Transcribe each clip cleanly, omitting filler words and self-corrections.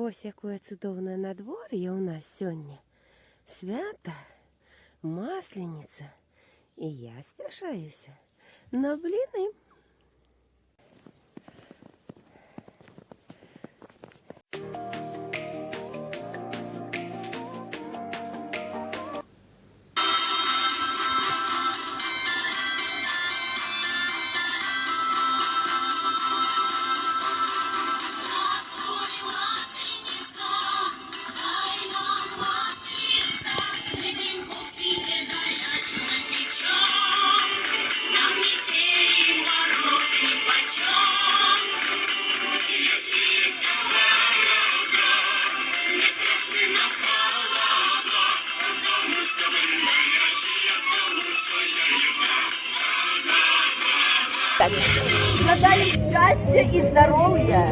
Ось якое цудоўнае надвор'е у нас сёння. Свята, масленіца. І я спяшаюся на бліны. Задали счастья и здоровья.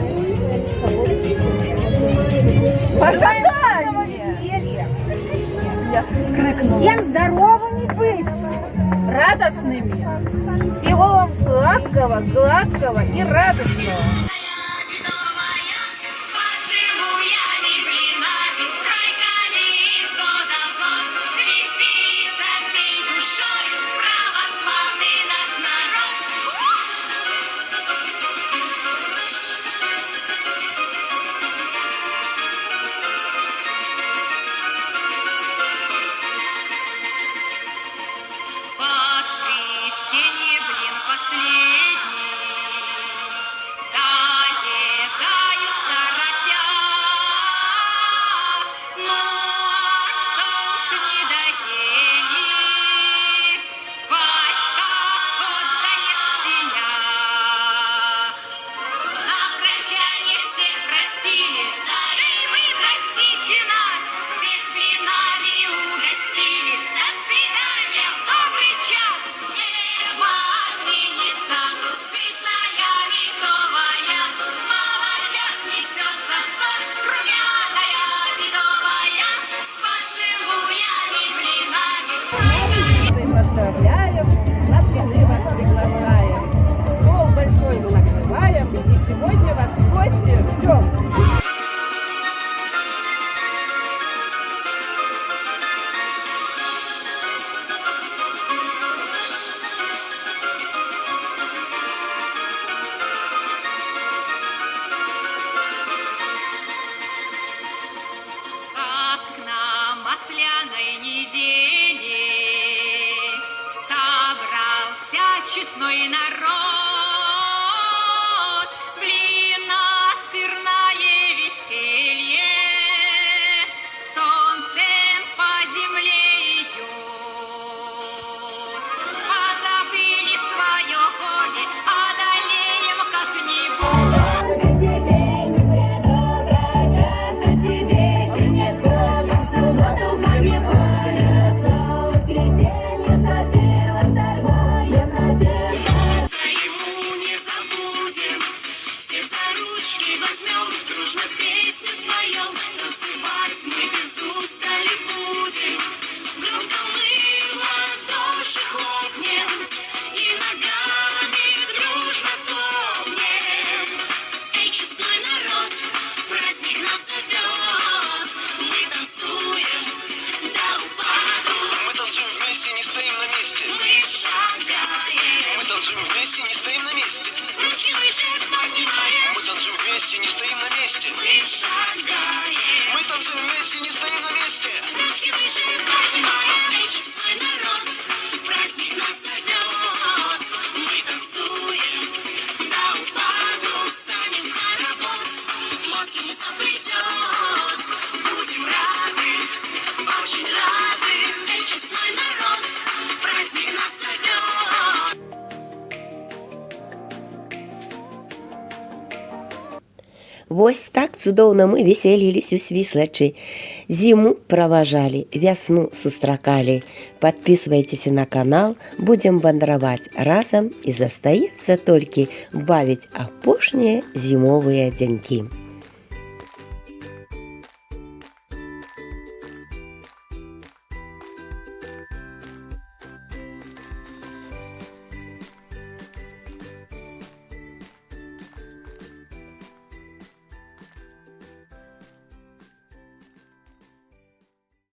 Пожелаем веселья. Всем здоровыми быть, радостными. Всего вам сладкого, гладкого и радостного. Поздравляем, на блины вас приглашаем, стол большой накрываем, и сегодня вас в гости ждем. Как на масляной неделе собрался честной народ, блинно-сырное веселье солнцем по земле идет. Позабыли свое горе, одолеем как-нибудь. Вось так цудоўна мы весялілись у Свіслачы. Зіму праважалі, вясну сустракалі. Подписывайтесь на канал, будем вандраваць разам і застаецца толькі бавіць апошнія зімовыя дзянькі.